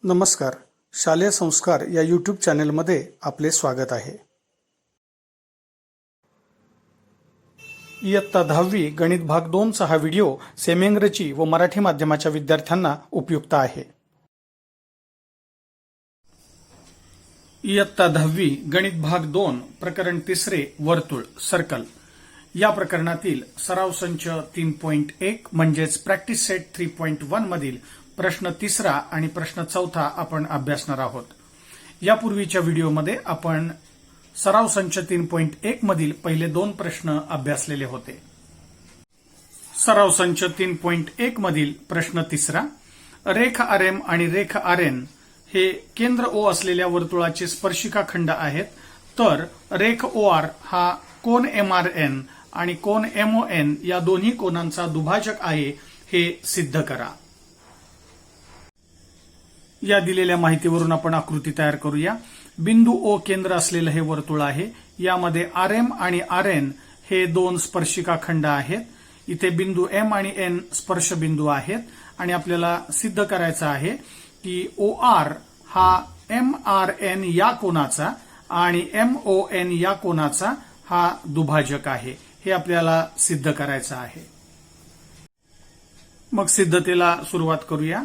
नमस्कार. शालेय संस्कार या यूट्यूब चॅनेलमध्ये आपले स्वागत आहे. इयत्ता 10वी गणित भाग 2चा हा व्हिडिओ सेमी इंग्रजी व मराठी माध्यमाच्या विद्यार्थ्यांना उपयुक्त आहे. इयत्ता 10वी गणित भाग 2 प्रकरण 3 वर्तुळ सर्कल या प्रकरणातील सराव संच 3.1 म्हणजेच प्रॅक्टिस सेट 3.1 मधील प्रश्न 3 आणि प्रश्न 4 आपण अभ्यासणार आहोत. यापूर्वीच्या व्हिडिओमध्ये आपण सराव संच 3.1 मधील पहिले 2 प्रश्न अभ्यासलेले होते. सराव संच 3.1 मधील प्रश्न 3 रेख आरएम आणि रेख आरएन हे केंद्र ओ असलेल्या वर्तुळाचे स्पर्शिका खंड आहेत, तर रेख ओआर हा कोन एमआरएन आणि कोन एमओएन या दोन्ही कोनांचा दुभाजक आहे हे सिद्ध करा. या दिलेल्या माहितीवरून आपण आकृती तयार करूया. बिंदू ओ केंद्र असलेलं हे वर्तुळ आहे. यामध्ये आरएम आणि आरएन हे दोन स्पर्शिका खंड आहेत. इथे बिंदू एम आणि एन स्पर्श बिंदू आहेत आणि आपल्याला सिद्ध करायचं आहे की ओ आर हा एम आर एन या कोनाचा आणि एम ओ एन या कोनाचा हा दुभाजक आहे. हे आपल्याला सिद्ध करायचं आहे. मग सिद्धतेला सुरुवात करूया.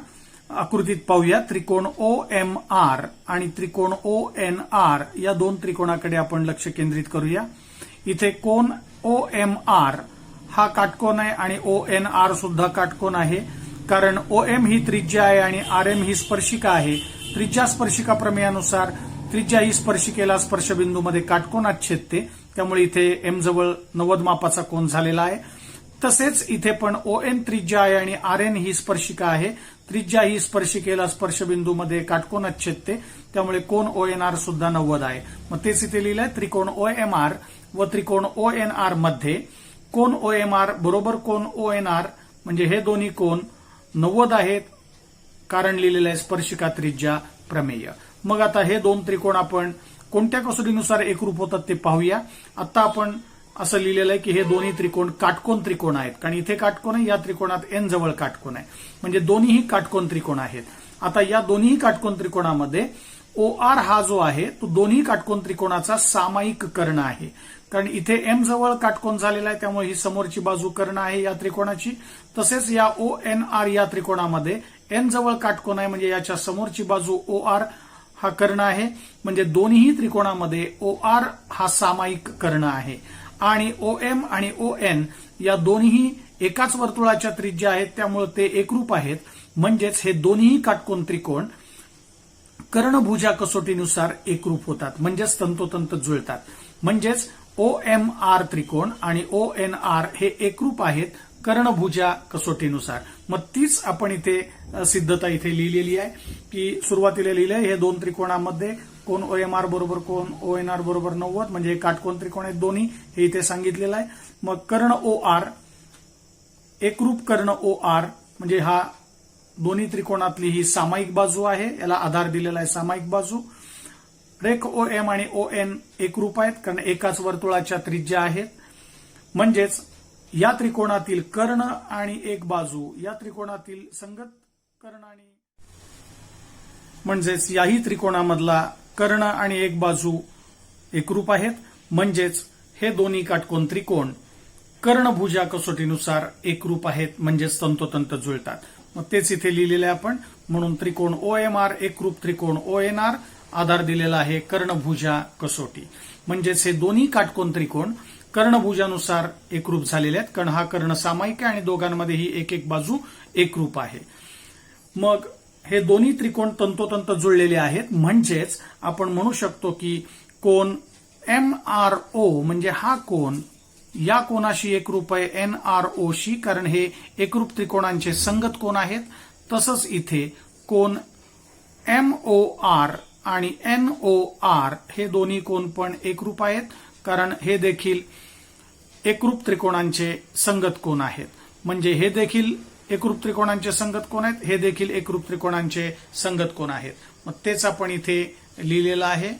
आकृतीत पाहूया. त्रिकोण ओ एम आर आणि त्रिकोण ओ एन आर या दोन त्रिकोणाकडे आपण लक्ष केंद्रित करूया. इथे कोन ओ एम आर हा काटकोन आहे आणि ओ एन आर सुद्धा काटकोन आहे, कारण ओ एम ही त्रिज्या आहे आणि आर एम ही स्पर्शिका आहे. त्रिज्या स्पर्शिका प्रमेयानुसार त्रिज्या ही स्पर्शिकेला स्पर्शबिंदूमध्ये काटकोनात छेदते, त्यामुळे इथे एम जवळ 90 मापाचा कोन झालेला आहे. तसेच इथे पण ओ एन त्रिज्या आहे आणि आर एन ही स्पर्शिका आहे. त्रिज्या ही स्पर्शिकेला स्पर्शबिंदूमध्ये काटकोनात छेदते, त्यामुळे कोन ओ एन आर सुद्धा 90 आहे. मग तेच इथे लिहिलंय. त्रिकोण ओ एम आर व त्रिकोण ओ एन आर मध्ये कोन ओ एम आर बरोबर कोन ओ एन आर म्हणजे हे दोन्ही कोन 90 आहेत, कारण लिहिलेलं आहे स्पर्शिका त्रिज्या प्रमेय. मग आता हे दोन त्रिकोण आपण कोणत्या कसोटीनुसार एकरूप होतात ते पाहूया. आता आपण असं लिहिलेलं आहे की हे दोन्ही त्रिकोण काटकोन त्रिकोण आहेत, कारण इथे काटकोन आहे, या त्रिकोणात एन जवळ काटकोन आहे, म्हणजे दोन्हीही काटकोन त्रिकोण आहेत. आता या दोन्ही काटकोन त्रिकोणामध्ये ओ आर हा जो आहे तो दोन्ही काटकोन त्रिकोणाचा सामायिक कर्ण आहे, कारण इथे एम जवळ काटकोन झालेला आहे, त्यामुळे ही समोरची बाजू कर्ण आहे या त्रिकोणाची. तसेच या ओ एन आर या त्रिकोणामध्ये एन जवळ काटकोन आहे, म्हणजे याच्या समोरची बाजू ओ आर हा कर्ण आहे, म्हणजे दोन्ही त्रिकोणामध्ये ओ आर हा सामायिक कर्ण आहे. आणि ओ एम आणि ओ एन या दोन्ही एकाच वर्तुळाच्या त्रिज्या आहेत, त्यामुळे ते एकरूप आहेत. म्हणजेच हे दोन्ही काटकोन त्रिकोण कर्णभुजा कसोटीनुसार एकरूप होतात, म्हणजेच तंतोतंत जुळतात. म्हणजेच ओ एम आर त्रिकोण आणि ओ एन आर हे एकरूप आहेत कर्णभुजा कसोटीनुसार. मग तीच आपण इथे सिद्धता इथे लिहिलेली आहे की सुरुवातीला लिहिलंय हे दोन त्रिकोणामध्ये कोन ओ एम आर बरोबर कोन ओ एन आर बरोबर 90, म्हणजे हे काटकोन त्रिकोण आहेत दोन्ही, हे इथे सांगितलेलं आहे. मग कर्ण ओ आर एकरूप कर्ण ओ आर म्हणजे हा दोन्ही त्रिकोणातली ही सामायिक बाजू आहे, याला आधार दिलेला आहे सामायिक बाजू. रेख ओ एम आणि ओ एन एकरूप आहेत, कारण एकाच वर्तुळाच्या त्रिज्या आहेत. म्हणजेच या त्रिकोणातील कर्ण आणि एक बाजू या त्रिकोणातील संगत कर्ण आणि म्हणजेच याही त्रिकोणामधला कर्ण आणि एक बाजू एकरूप आहेत. म्हणजेच हे दोन्ही काटकोन त्रिकोण कर्णभुजा कसोटीनुसार एकरूप आहेत, म्हणजेच तंतोतंत जुळतात. मग तेच इथे लिहिलेलं आहे आपण. म्हणून त्रिकोण ओ एम आर एकरूप त्रिकोण ओ एन आर, आधार दिलेला आहे कर्णभुजा कसोटी. म्हणजेच हे दोन्ही काटकोन त्रिकोण कर्णभुजानुसार एकरूप झालेले आहेत, कारण हा कर्ण सामायिक आहे आणि दोघांमध्येही एक एक बाजू एकरूप आहे. मग हे दोन्ही त्रिकोण तंतोतंत जुळलेले आहेत, म्हणजेच आपण म्हणू शकतो की कोन एम आर ओ म्हणजे हा कोन या कोनाशी एकरूप आहे एन आर ओ शी, कारण हे एकरूप त्रिकोणांचे संगत कोन आहेत. तसंच इथे कोन एम ओ आर आणि एन ओ आर हे दोन्ही कोन पण एकरूप आहेत, कारण हे देखील एकरूप त्रिकोणांचे संगत कोन आहेत. म्हणजे हे देखील एकरूप त्रिकोणांचे संगत कोन आहेत, हे देखील एकरूप त्रिकोणांचे संगत कोन आहेत. मग तेच आपण इथे लिहिलेलं आहे.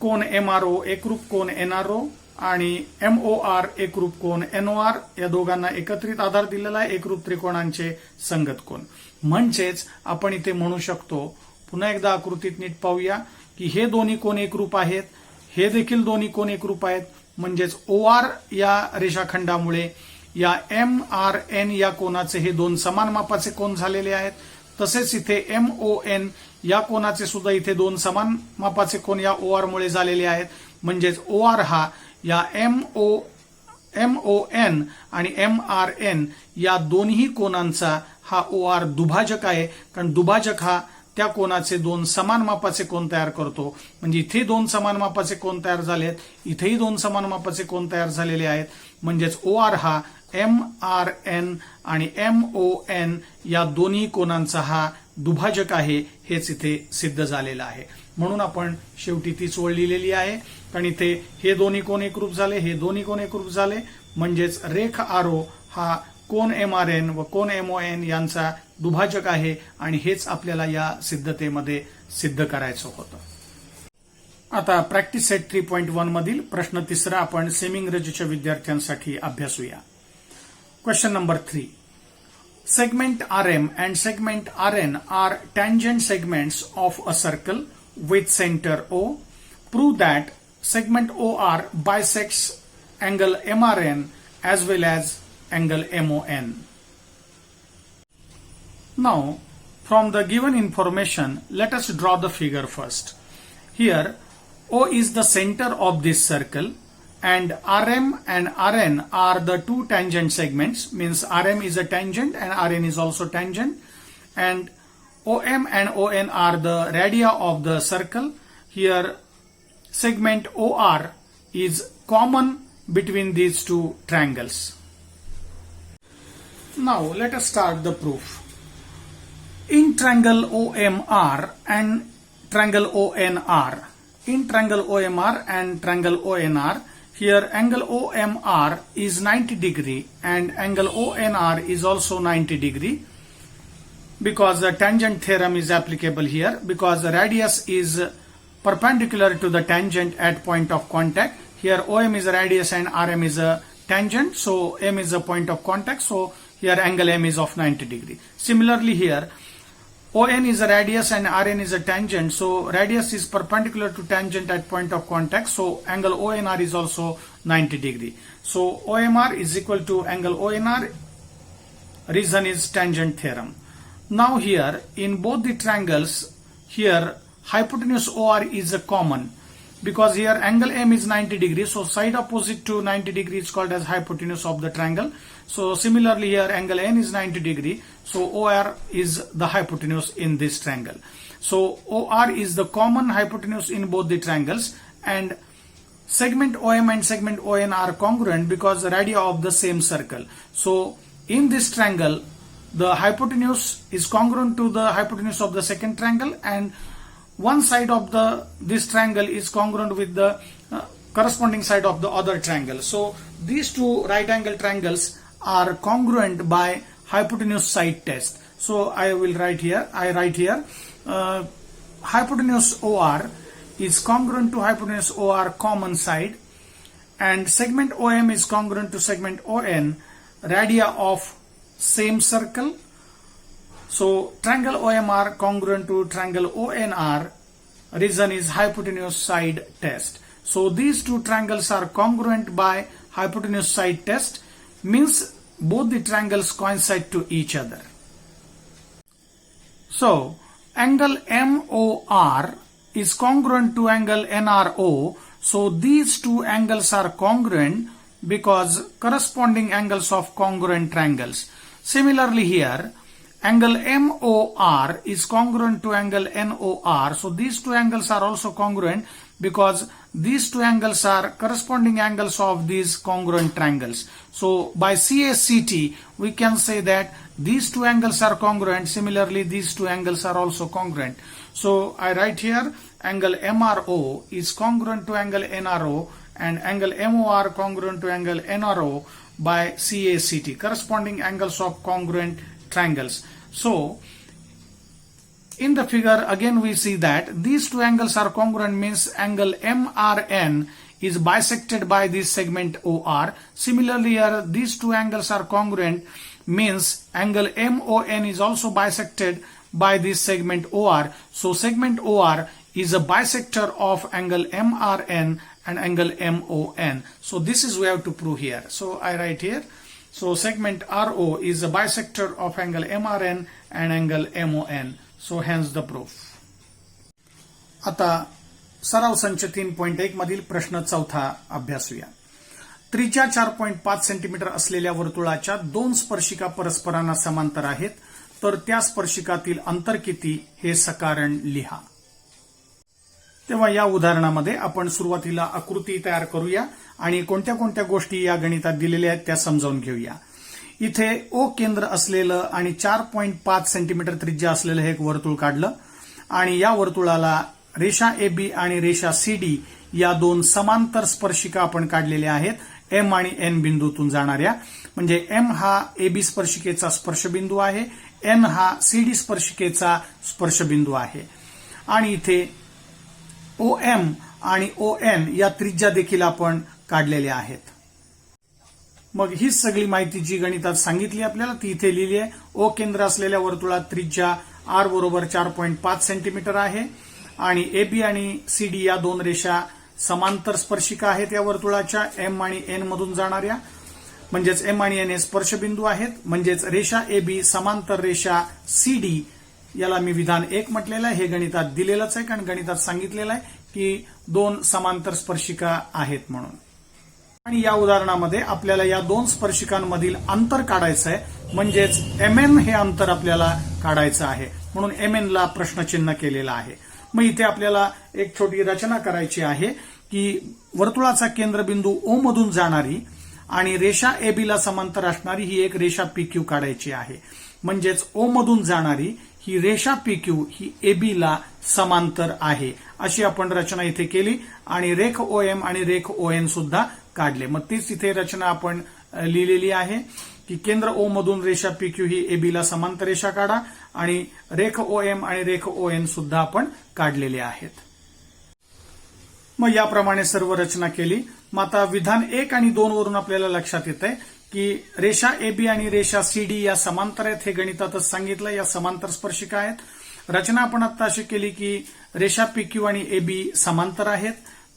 कोन एम आर ओ एकरूप कोन एन आर ओ आणि MOR एकरूप कोन NOR या दोघांना एकत्रित आधार दिलेला आहे एकरूप त्रिकोणांचे संगत कोन. म्हणजेच आपण इथे म्हणू शकतो, पुन्हा एकदा आकृतीत नीट पाहूया की हे दोन्ही कोन एकरूप आहेत, हे देखील दोन्ही कोन एकरूप आहेत. म्हणजेच OR या रेषाखंडामुळे या MRN या कोनाचे हे दोन समान मापाचे कोन झालेले आहेत. तसेच इथे MON या कोनाचे सुद्धा इथे दोन समान मापाचे कोन या OR मुळे झालेले आहेत. म्हणजेच OR हा या MON आणि MRN या दोन्ही कोनांचा हा OR दुभाजक आहे. कारण दुभाजक हा त्या कोनाचे दोन समान मापाचे कोन तयार करतो. म्हणजे इथे दोन समान मापाचे कोन तयार झाले आहेत, इथेही दोन समान मापाचे कोन तयार झालेले आहेत. म्हणजेच OR हा MRN आणि MON या दोन्ही कोनांचा हा दुभाजक आहे, हेच इथे सिद्ध झालेलं आहे. म्हणून आपण शेवटी तीच ओळ लिहिलेली आहे. कारण इथे हे दोन्ही कोन एकरूप झाले, हे दोन्ही कोन एकरूप झाले. म्हणजेच रेख आरो हा कोन MRN व कोन MON यांचा दुभाजक आहे आणि हेच आपल्याला या सिद्धतेमध्ये सिद्ध करायचं होतं. आता प्रॅक्टिस सेट 3.1 मधील प्रश्न तिसरा आपण सेमी इंग्रजीच्या विद्यार्थ्यांसाठी अभ्यासूया. Question number 3. Segment RM and segment RN are tangent segments of a circle with center O. Prove that segment OR bisects angle MRN as well as angle MON. Now, from the given information, let us draw the figure first. Here, O is the center of this circle and RM and RN are the two tangent segments, means RM is a tangent and RN is also tangent, and OM and ON are the radii of the circle. Here segment OR is common between these two triangles. Now let us start the proof. In triangle OMR and triangle ONR, in triangle OMR and triangle ONR, here angle OMR is 90 degree and angle ONR is also 90 degree, because the tangent theorem is applicable here, because the radius is perpendicular to the tangent at point of contact. Here OM is a radius and RM is a tangent, so M is a point of contact, so here angle M is of 90 degree. Similarly here ON is a radius and RN is a tangent, so radius is perpendicular to tangent at point of contact, so angle ONR is also 90 degree. So OMR is equal to angle ONR, reason is tangent theorem. Now here in both the triangles, here hypotenuse OR is a common, because here angle M is 90 degree, so side opposite to 90 degree is called as hypotenuse of the triangle. So similarly here angle N is 90 degree, so OR is the hypotenuse in this triangle. So OR is the common hypotenuse in both the triangles, and segment OM and segment ON are congruent because the radii of the same circle. So in this triangle the hypotenuse is congruent to the hypotenuse of the second triangle, and one side of this triangle is congruent with the corresponding side of the other triangle. So these two right angle triangles are congruent by hypotenuse side test. So I write here hypotenuse OR is congruent to hypotenuse OR common side, and segment OM is congruent to segment ON, radii of same circle. So triangle OMR congruent to triangle ONR, reason is hypotenuse side test. So these two triangles are congruent by hypotenuse side test, means both the triangles coincide to each other. So angle MOR is congruent to angle NRO, so these two angles are congruent because corresponding angles of congruent triangles. Similarly here angle MOR is congruent to angle NOR, so these two angles are also congruent because these two angles are corresponding angles of these congruent triangles. So by CACT we can say that these two angles are congruent. Similarly these two angles are also congruent. So I write here angle MRO is congruent to angle NRO and angle MOR congruent to angle NRO by CACT, corresponding angles of congruent triangles. So in the figure again we see that these two angles are congruent, means angle MRN is bisected by this segment OR. Similarly, here these two angles are congruent, means angle MON is also bisected by this segment OR. So segment OR is a bisector of angle MRN and angle MON. So this is we have to prove here. So I write here. So segment RO is a bisector of angle MRN and angle MON. So hence the proof. आता सराव संच 3.1 मधील प्रश्न चौथा अभ्यासूया. त्रिज्या 4.5 centimetre असलेल्या वर्तुळाच्या दोन स्पर्शिका परस्परांना समांतर आहेत, तर त्या स्पर्शिकातील अंतर किती हे सकारण लिहा. तेव्हा या उदाहरणामध्ये आपण सुरुवातीला आकृती तयार करूया आणि कोणत्या कोणत्या गोष्टी या गणितात दिलेल्या आहेत त्या समजावून घेऊया. इथे ओ केंद्र असलेलं आणि 4.5 सेंटीमीटर त्रिज्या असलेलं हे एक वर्तुळ काढलं आणि या वर्तुळाला रेषा AB आणि रेषा CD या दोन समांतर स्पर्शिका आपण काढलेल्या आहेत, M आणि N बिंदूतून जाणाऱ्या. म्हणजे M हा AB स्पर्शिकेचा स्पर्शबिंदू आहे, N हा CD स्पर्शिकेचा स्पर्शबिंदू आहे आणि इथे OM आणि ON या त्रिज्या देखील आपण काढलेल्या आहेत. मग ही सगळी माहिती जी गणितात सांगितली आपल्याला ती इथे लिहिली आहे. ओ केंद्र असलेल्या वर्तुळात त्रिज्या R बरोबर 4.5 सेंटीमीटर आहे आणि AB आणि CD या दोन रेषा समांतर स्पर्शिका आहेत या वर्तुळाच्या, M आणि N मधून जाणाऱ्या. म्हणजेच M आणि N हे स्पर्शबिंदू आहेत. म्हणजेच रेषा AB समांतर रेषा CD याला मी विधान 1 म्हटलेलं आहे. हे गणितात दिलेलंच आहे, कारण गणितात सांगितलेलं आहे की दोन समांतर स्पर्शिका आहेत म्हणून. आणि या उदाहरणामध्ये आपल्याला या दोन स्पर्शिकांमधील अंतर काढायचं आहे, म्हणजेच MN हे अंतर आपल्याला काढायचं आहे, म्हणून MN ला प्रश्नचिन्ह केलेलं आहे. मग इथे आपल्याला एक छोटी रचना करायची आहे की वर्तुळाचा केंद्रबिंदू O मधून जाणारी आणि रेषा AB ला समांतर असणारी ही एक रेषा PQ काढायची आहे. म्हणजेच O मधून जाणारी ही रेषा PQ ही AB ला समांतर आहे अशी आपण रचना इथे केली आणि रेख OM आणि रेख ON सुद्धा काढले. मग तीच इथे रचना आपण लिहिलेली आहे की केंद्र O मधून रेषा PQ ही AB ला समांतर रेषा काढा आणि रेख OM आणि रेख ON सुद्धा आपण काढलेले आहेत. मग याप्रमाणे सर्व रचना केली. मग आता विधान 1 आणि 2 वरून आपल्याला लक्षात येत आहे की रेषा AB आणि रेषा CD या समांतर आहेत. हे गणितातच सांगितलं, या समांतर स्पर्शिका आहेत. रचना आपण आता अशी केली की रेषा PQ आणि AB समांतर आहेत,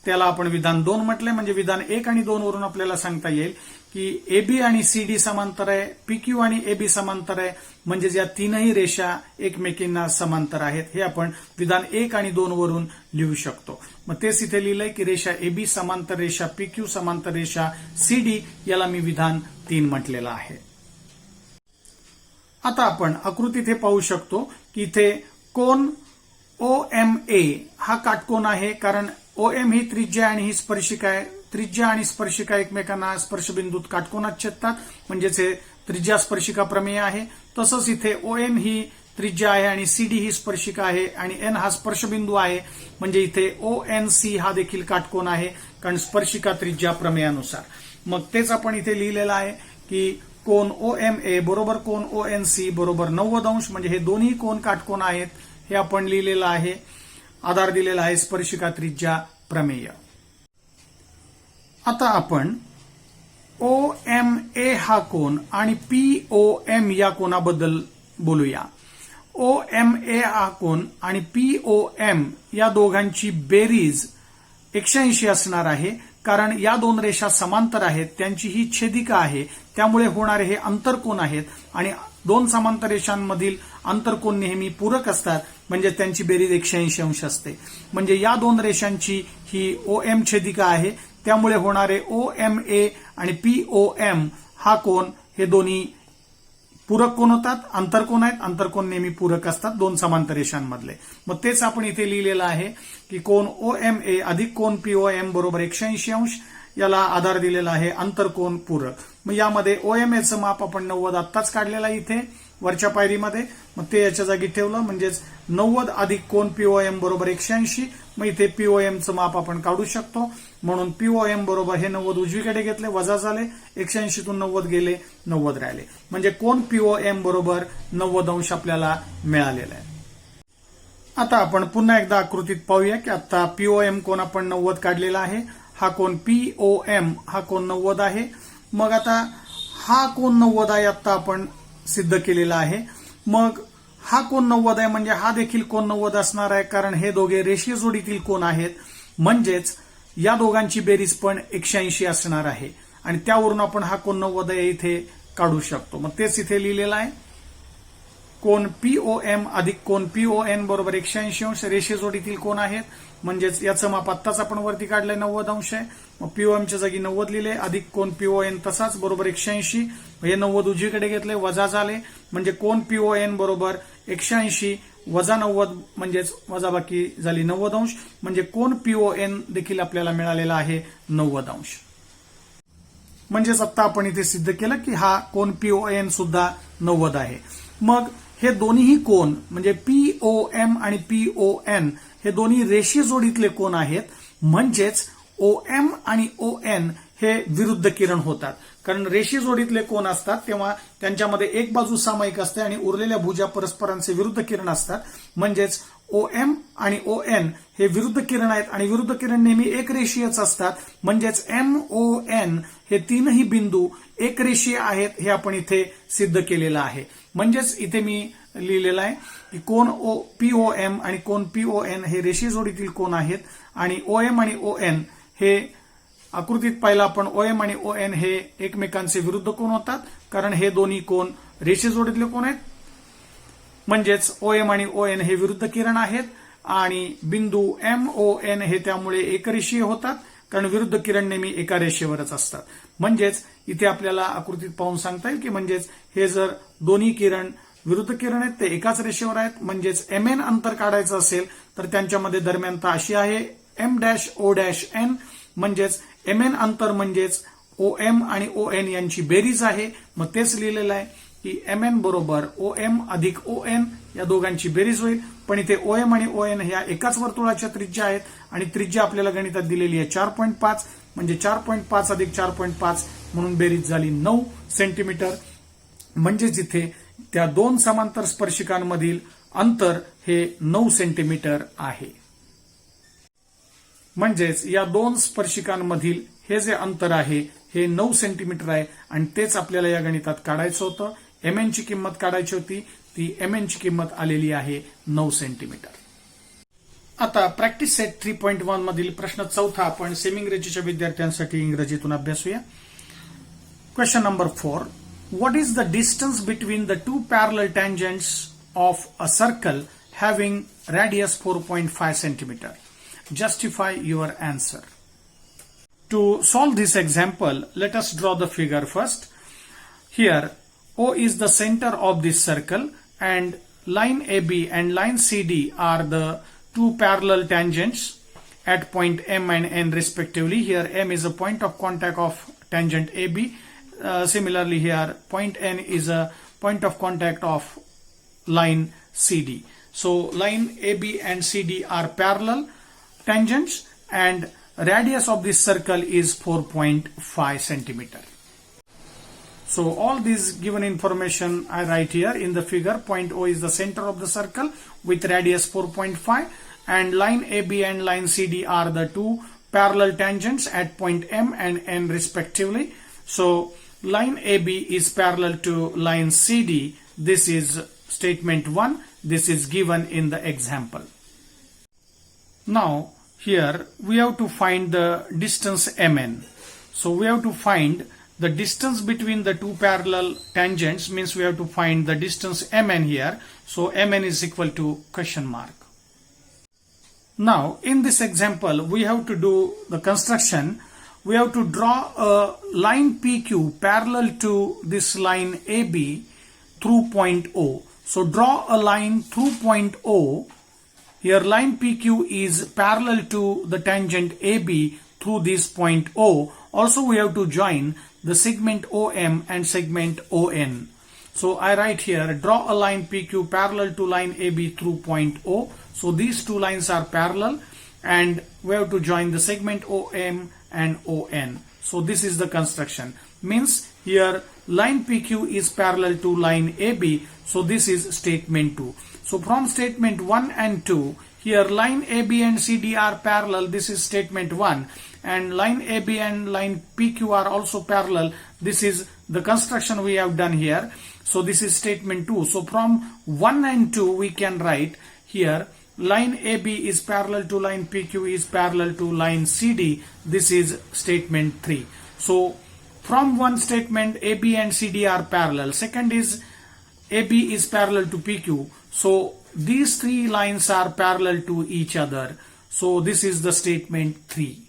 त्याला आपण विधान 2 म्हटले. म्हणजे विधान 1 आणि 2 वरून आपल्याला सांगता येईल की AB आणि CD समांतर आहे, PQ आणि AB समांतर आहे, म्हणजे या तीनही रेषा एकमेकींना समांतर आहेत. हे आपण विधान 1 आणि 2 वरून लिहू शकतो. मग तेच इथे लिहिलंय की रेषा AB समांतर रेषा PQ समांतर रेषा CD याला मी विधान 3 म्हटलेलं आहे. आता आपण आकृतीत हे पाहू शकतो की इथे कोन OMA हा काटकोन आहे, कारण OM ही त्रिज्या आणि ही स्पर्शिका आहे. त्रिज्या आणि स्पर्शिका एकमेकांना स्पर्शबिंदूत काटकोनात छेदतात, म्हणजेच हे त्रिज्या स्पर्शिका प्रमेय आहे. तसंच इथे ON ही त्रिज्या आहे आणि CD ही स्पर्शिका आहे आणि N हा स्पर्शबिंदू आहे, म्हणजे इथे ONC हा देखील काटकोन आहे, कारण स्पर्शिका त्रिज्या प्रमेयानुसार. मग तेच आपण इथे लिहिलेलं आहे की कोन OMA बरोबर कोन ONC बरोबर 90 अंश, म्हणजे हे दोन्ही कोन काटकोन आहेत हे आपण लिहिलेलं आहे. आधार दिलेला आहे स्पर्शिका त्रिज्या प्रमेय. आता आपण OMA हा कोन आणि POM या कोनाबद्दल बोलूया. OMA हा कोन आणि POM या दोघांची बेरीज 180 असणार आहे, कारण या दोन रेषा समांतर आहेत, त्यांची ही छेदिका आहे, त्यामुळे होणारे हे आंतरकोन आहेत आणि दोन समांतर रेषांमधील आंतरकोन नेहमी पूरक असतात, म्हणजे त्यांची बेरीज 180 अंश असते. म्हणजे या दोन रेषांची ही OM छेदिका आहे, त्यामुळे होणारे OMA आणि POM हा कोन हे दोन्ही पूरक कोन होतात, आंतरकोन आहेत. आंतरकोन नेहमी पूरक असतात दोन समांतर रेषांमधले. मग तेच आपण इथे लिहिलेलं आहे की कोन OMA अधिक कोन POM बरोबर 180 अंश, याला आधार दिलेला आहे आंतरकोन पूरक. मग यामध्ये OMAचं माप आपण 90 आत्ताच काढलेलं आहे इथे वरच्या पायरीमध्ये, मग ते याच्या जागी ठेवलं, म्हणजेच 90 अधिक कोन POM बरोबर 180. मग इथे POMचं माप आपण काढू शकतो, म्हणून POM बरोबर हे 90 उजवीकडे घेतले, वजा झाले, 180तून 90 गेले, 90 राहिले, म्हणजे कोन POM बरोबर 90 अंश आपल्याला मिळालेला आहे. आता आपण पुन्हा एकदा आकृतीत पाहूया की आता POM कोन आपण 90 काढलेला आहे हा कोण POM हा कोण 90 आहे. मग आता हा कोण 90 आहे आता आपण सिद्ध केलेला आहे. मग हा कोण 90 आहे म्हणजे हा देखील कोण 90 असणार आहे, कारण हे दोघे रेषीय जोडीतील कोण आहेत. म्हणजेच या दोघांची बेरीज पण 180 असणार आहे आणि त्यावरून आपण हा कोण 90 आहे इथे काढू शकतो. मग तेच इथे लिहिलेलं आहे. कोण POM अधिक कोण PON बरोबर 180 अंश रेषीय जोडीतील कोण आहेत. म्हणजेच याचं माप आत्ताच आपण वरती काढलंय 90 अंश आहे. मग POM जागी 90 लिहिले अधिक कोण PON तसाच बरोबर 180. हे 90 उजवीकडे घेतले वजा झाले म्हणजे कोण PON बरोबर 180 वजा 90 म्हणजेच वजाबाकी झाली 90 अंश म्हणजे कोण PON देखील आपल्याला मिळालेला आहे 90 अंश. म्हणजेच आता आपण इथे सिद्ध केलं की हा कोण PON सुद्धा 90 आहे. मग हे दोन्हीही कोण म्हणजे POM आणि PON हे दोन्ही रेषीय जोडीतले कोण आहेत. म्हणजेच OM आणि ON हे विरुद्ध किरण होतात, कारण रेषीय जोडीतले कोण असतात तेव्हा त्यांच्यामध्ये एक बाजू सामायिक असते आणि उरलेल्या भुजा परस्परांचे विरुद्ध किरण असतात. म्हणजेच OM आणि ON हे विरुद्ध किरण आहेत आणि विरुद्ध किरण नेहमी एक रेषीयच असतात. म्हणजेच MON हे तीनही बिंदू एक रेषीय आहेत हे आपण इथे सिद्ध केलेलं आहे. म्हणजेच इथे मी लिहिलेलं आहे की कोण POM आणि कोण PON हे रेषीय जोडीतील कोण आहेत आणि OM आणि ON हे आकृतीत पाहिलं आपण OM आणि ON हे एकमेकांचे विरुद्ध कोण होतात, कारण हे दोन्ही कोण रेषीय जोडीतले कोण आहेत. म्हणजेच OM आणि ON हे विरुद्ध किरण आहेत आणि बिंदू MON हे त्यामुळे एकरेषीय होतात, कारण विरुद्ध किरण नेहमी एका रेषेवरच असतात. म्हणजेच इथे आपल्याला आकृतीत पाहून सांगता येईल की म्हणजेच हे जर दोन्ही किरण विरुद्ध किरण आहेत ते एकाच रेषेवर आहेत. म्हणजेच MN अंतर काढायचं असेल तर त्यांच्यामध्ये दरम्यानता अशी आहे M'-O'-N. म्हणजेच MN अंतर म्हणजेच OM आणि ON यांची बेरीज आहे. मग तेच लिहिलेलं आहे की MN बरोबर OM अधिक ON या दोघांची बेरीज होईल. पण इथे OM आणि ON ह्या एकाच वर्तुळाच्या त्रिज्या आहेत आणि त्रिज्या आपल्याला गणितात दिलेली आहे 4.5 म्हणजे 4.5 अधिक 4.5 म्हणून बेरीज झाली 9 सेंटीमीटर. म्हणजेच इथे त्या दोन समांतर स्पर्शिकांमधील अंतर हे 9 सेंटीमीटर आहे. म्हणजेच या दोन स्पर्शिकांमधील हे जे अंतर आहे हे 9 सेंटीमीटर आहे आणि तेच आपल्याला या गणितात काढायचं होतं. MN ची किंमत काढायची होती, ती MN ची किंमत आलेली आहे 9 सेंटीमीटर. आता प्रॅक्टिस सेट 3.1 मधील प्रश्न चौथा आपण सेमी इंग्रजीच्या विद्यार्थ्यांसाठी इंग्रजीतून अभ्यासूया. Question number 4. What is the distance between the two parallel tangents of a circle having radius 4.5 centimeter? Justify your answer. To solve this example, let us draw the figure first. Here, O is the center of this circle and line AB and line CD are the two parallel tangents at point M and N respectively. Here, M is a point of contact of tangent AB. Similarly here point N is a point of contact of line CD. So line AB and CD are parallel tangents and radius of this circle is 4.5 centimeter. So all these given information I write here in the figure. Point O is the center of the circle with radius 4.5 and line AB and line CD are the two parallel tangents at point M and N respectively. So line AB is parallel to line CD. This is statement 1. This is given in the example. Now here we have to find the distance MN. So we have to find the distance between the two parallel tangents, means we have to find the distance MN here. So MN is equal to question mark. Now in this example we have to do the construction. We have to draw a line PQ parallel to this line AB through point O. So draw a line through point O. Here line PQ is parallel to the tangent AB through this point O. Also we have to join the segment OM and segment ON. So I write here, draw a line PQ parallel to line AB through point O. So these two lines are parallel and we have to join the segment OM and ON. So this is the construction. Means here line PQ is parallel to line AB. So this is statement 2. So from statement 1 and 2, here line AB and CD are parallel. This is statement 1. And line AB and line PQ are also parallel. This is the construction we have done here. So this is statement 2. So from 1 and 2 we can write here line AB is parallel to line PQ is parallel to line CD. This is statement 3. So from one statement AB and CD are parallel. Second is AB is parallel to PQ. So these three lines are parallel to each other. So this is the statement 3.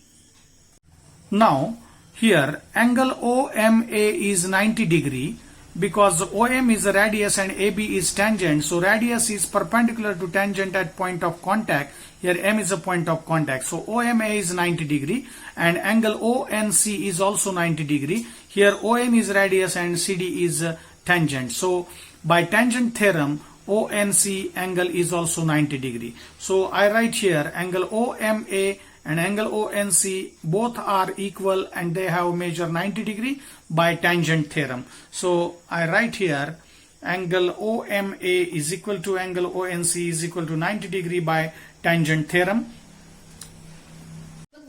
Now here angle OMA is 90 degree because OM is the radius and AB is tangent. So radius is perpendicular to tangent at point of contact. Here M is a point of contact. So OMA is 90 degree and angle ONC is also 90 degree. Here ON is radius and CD is tangent. So by tangent theorem ONC angle is also 90 degree. So I write here angle OMA and angle ONC both are equal and they have measure 90 degree by tangent theorem. So I write here angle OMA is equal to angle ONC is equal to 90 degree by tangent theorem.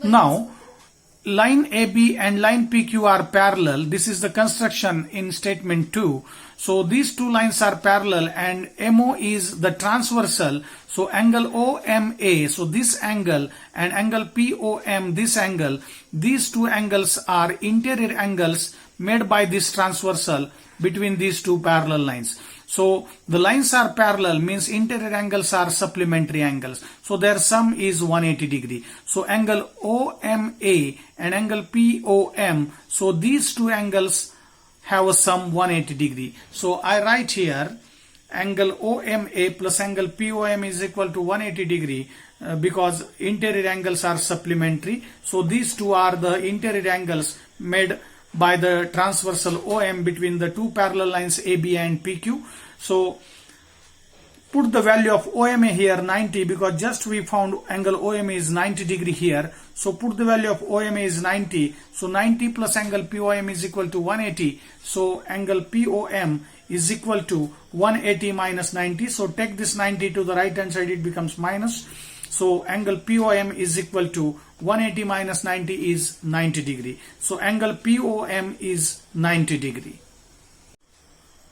Now line AB and line PQ are parallel. This is the construction in statement 2. So these two lines are parallel and MO is the transversal. So angle OMA, so this angle and angle POM, this angle, these two angles are interior angles made by this transversal between these two parallel lines. So the lines are parallel means interior angles are supplementary angles. So their sum is 180 degree. So angle OMA and angle POM, so these two angles have a sum 180 degree. So I write here angle OMA plus angle POM is equal to 180 degree because interior angles are supplementary. So these two are the interior angles made by the transversal OM between the two parallel lines AB and PQ. So put the value of OMA here 90 because just we found angle OMA is 90 degree here. So put the value of OMA is 90. So 90 plus angle POM is equal to 180. So angle POM is equal to 180 minus 90. So take this 90 to the right hand side, it becomes minus. So angle POM is equal to 180 minus 90 is 90 degree. So angle POM is 90 degree.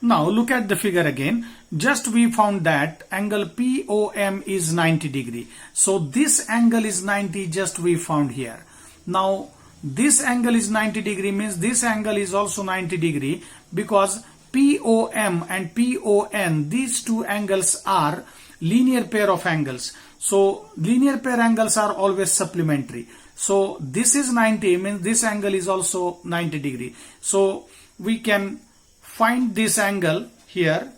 Now look at the figure again. Just we found that angle POM is 90 degree. So this angle is 90, just we found here. Now this angle is 90 degree means this angle is also 90 degree because POM and PON, these two angles are linear pair of angles. So linear pair angles are always supplementary. So this is 90 means this angle is also 90 degree. So we can find this angle here.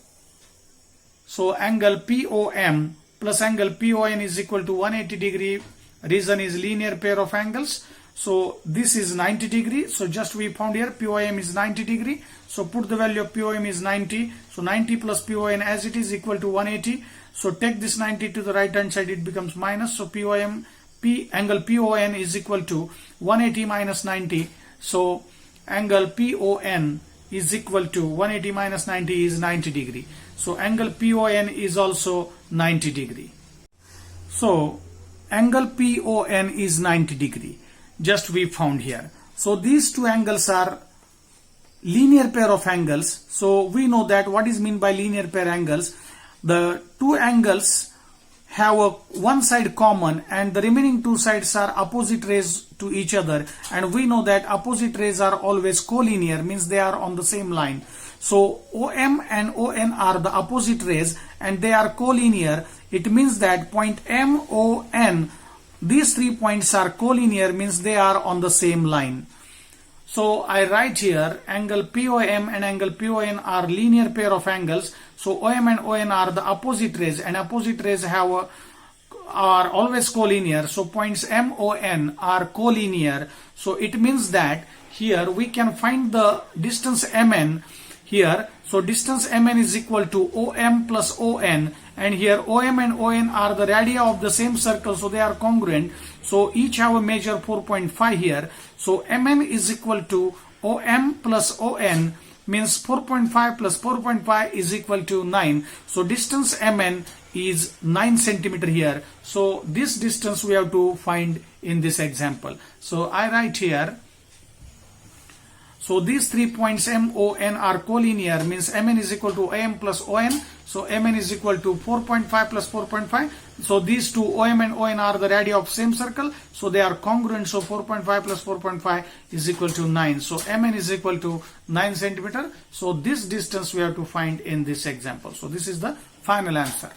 So angle POM plus angle PON is equal to 180 degree. Reason is linear pair of angles. So this is 90 degree. So just we found here POM is 90 degree. So put the value of POM is 90. So 90 plus PON as it is equal to 180. So take this 90 to the right hand side, it becomes minus. So angle PON is equal to 180 minus 90. So angle PON is equal to 180 minus 90 is 90 degree. So angle PON is also 90 degree. So angle PON is 90 degree. Just we found here. So these two angles are linear pair of angles. So we know that what is meant by linear pair angles. The two angles have one side common and the remaining two sides are opposite rays to each other, and we know that opposite rays are always collinear, means they are on the same line. So OM and ON are the opposite rays and they are collinear. It means that point MON, these 3 points are collinear, means they are on the same line. So I write here angle POM and angle PON are linear pair of angles. So OM and ON are the opposite rays and opposite rays are always collinear. So points MON are collinear. So it means that here we can find the distance MN here. So distance MN is equal to OM plus ON, and here OM and ON are the radii of the same circle, so they are congruent. So each have a measure 4.5 here. So MN is equal to OM plus ON means 4.5 plus 4.5 is equal to 9. So distance MN is 9 centimeter here. So this distance we have to find in this example. So I write here. So these 3 points M, O, N are collinear, means Mn is equal to AM plus ON. So Mn is equal to 4.5 plus 4.5. So these two OM and ON are the radii of same circle. So they are congruent. So 4.5 plus 4.5 is equal to 9. So Mn is equal to 9 centimeter. So this distance we have to find in this example. So this is the final answer.